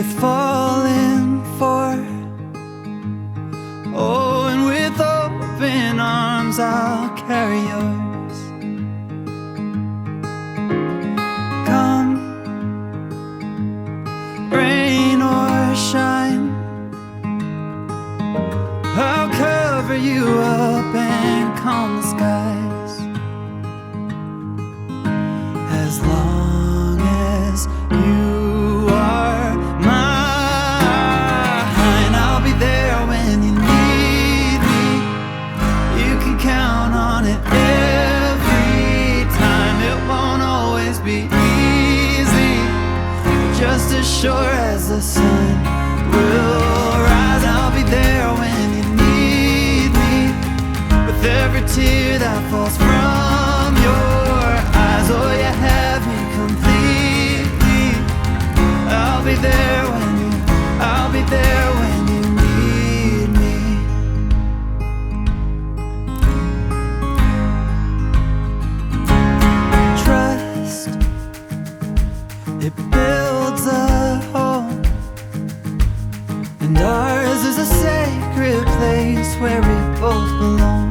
worth falling for. Oh, and with open arms I'll carry yours. Come, rain or shine, I'll cover you up and calm the skies. As long as you are mine, I'll be there when you need me. You can count on it every time. It won't always be easy, just as sure as the sun will rise. I'll be there when you need me, with every tear that falls from your eyes. Oh, you have me completely. I'll be there when I'll be there when you need me. Trust, it builds a home, and ours is a sacred place where we both belong.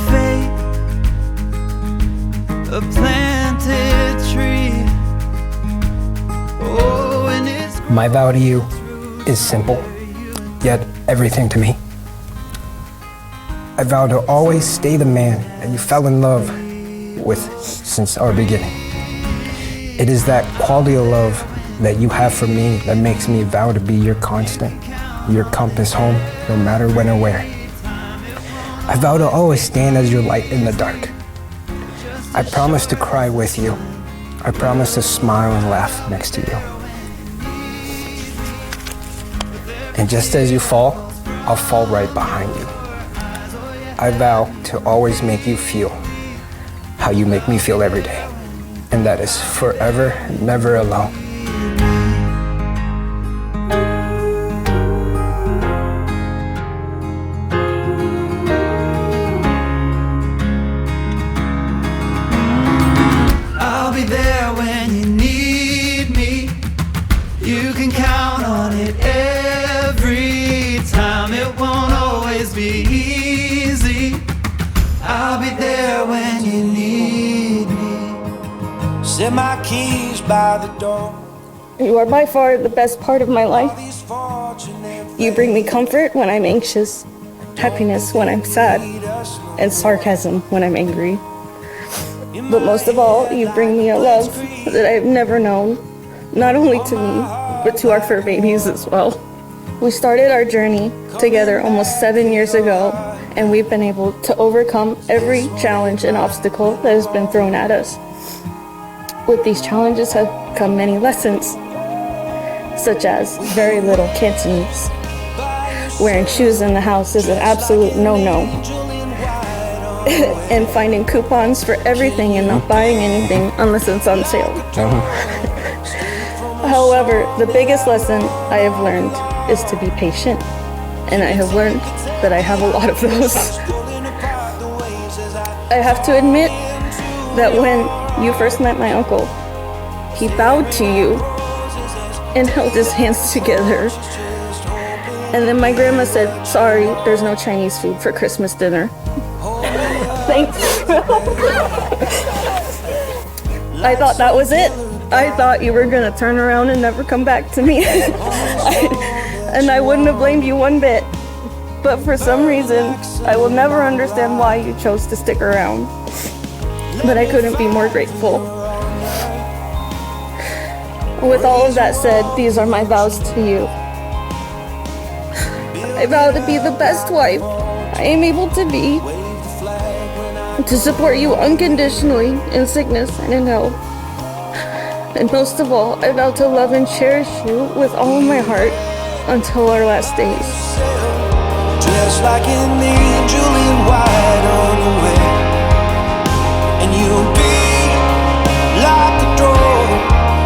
Faith, a planted tree. Oh, and it's My vow to you is simple, yet everything to me. I vow to always stay the man that you fell in love with since our beginning. It is that quality of love that you have for me that makes me vow to be your constant, your compass home, no matter when or where. I vow to always stand as your light in the dark. I promise to cry with you. I promise to smile and laugh next to you. And just as you fall, I'll fall right behind you. I vow to always make you feel how you make me feel every day. And that is forever, never alone. I'll be there when you need me. You can count on it every time. It won't always be easy. I'll be there when you need me. Set my keys by the door. You are by far the best part of my life. You bring me comfort when I'm anxious, happiness when I'm sad, and sarcasm when I'm angry. But most of all, you bring me a love that I've never known, not only to me, but to our fur babies as well. We started our journey together almost 7 years ago, and we've been able to overcome every challenge and obstacle that has been thrown at us. With these challenges have come many lessons, such as very little Cantonese. Wearing shoes in the house is an absolute no-no. And finding coupons for everything and not buying anything unless it's on sale. However, the biggest lesson I have learned is to be patient, and I have learned that I have a lot of those. I have to admit that when you first met my uncle, he bowed to you and held his hands together. And then my grandma said, "Sorry, there's no Chinese food for Christmas dinner." Thanks. I thought that was it. I thought you were gonna turn around and never come back to me. And I wouldn't have blamed you one bit. But for some reason, I will never understand why you chose to stick around. But I couldn't be more grateful. With all of that said, these are my vows to you. I vow to be the best wife I am able to be, to support you unconditionally in sickness and in health. And most of all, I vow to love and cherish you with all of my heart until our last days. Dressed like an angel in white on the way, and you'll be like the door,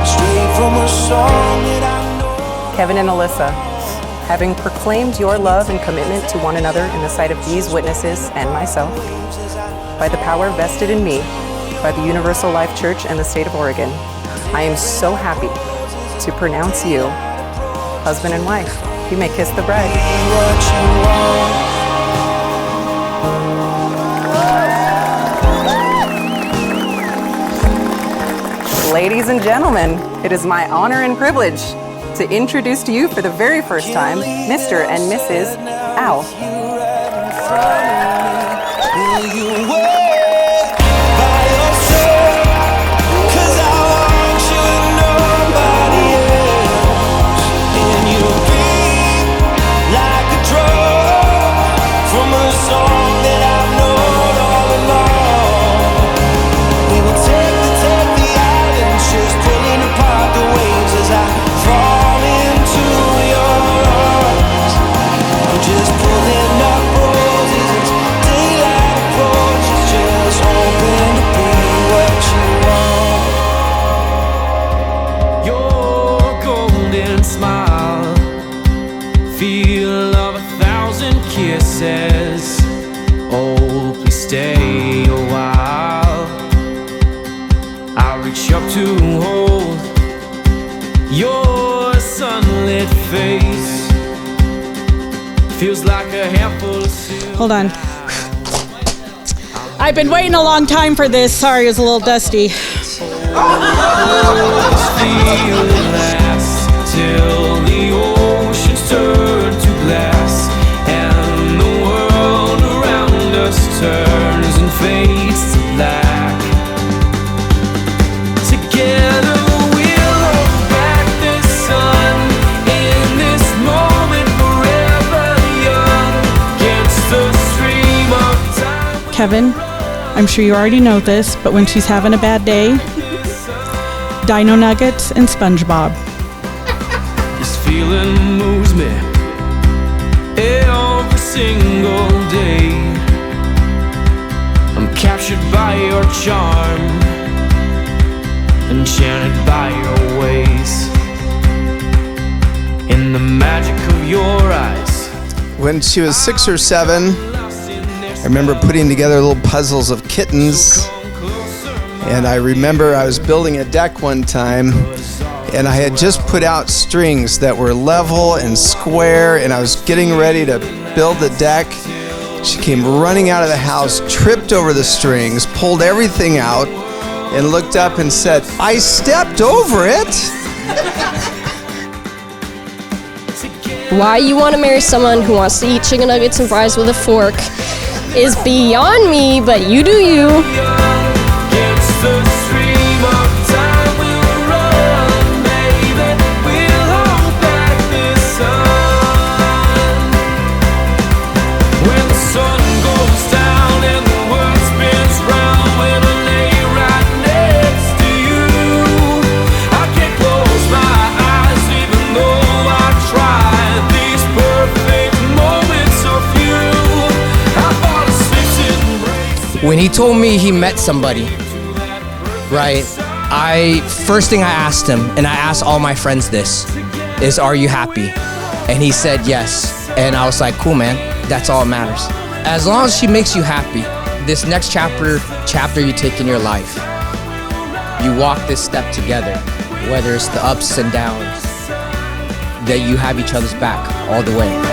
straight from a song that I know. Kevin and Alyssa, having proclaimed your love and commitment to one another in the sight of these witnesses and myself, by the power vested in me by the Universal Life Church and the state of Oregon, I am so happy to pronounce you husband and wife. You may kiss the bride. Ladies and gentlemen, it is my honor and privilege to introduce to you for the very first time, Mr. and Mrs. Al. Feel of 1,000 kisses. Oh, please stay a while. I reach up to hold your sunlit face. Feels like a handful of silver. Hold on. I've been waiting a long time for this. Sorry, it was a little dusty. Till the oceans turn to glass and the world around us turns and fades to black. Together we'll hold back the sun in this moment, forever young against the stream of time. Kevin, I'm sure you already know this, but when she's having a bad day, Dino Nuggets and SpongeBob. This feeling moves me every single day. I'm captured by your charm, enchanted by your ways, in the magic of your eyes. When she was 6 or 7, I remember putting together little puzzles of kittens. And I remember I was building a deck one time, and I had just put out strings that were level and square, and I was getting ready to build the deck. She came running out of the house, tripped over the strings, pulled everything out, and looked up and said, "I stepped over it." Why you want to marry someone who wants to eat chicken nuggets and fries with a fork is beyond me, but you do you. When he told me he met somebody, right, first thing I asked him, and I asked all my friends this, is, are you happy? And he said yes. And I was like, cool, man, that's all that matters. As long as she makes you happy, this next chapter you take in your life, you walk this step together, whether it's the ups and downs, that you have each other's back all the way.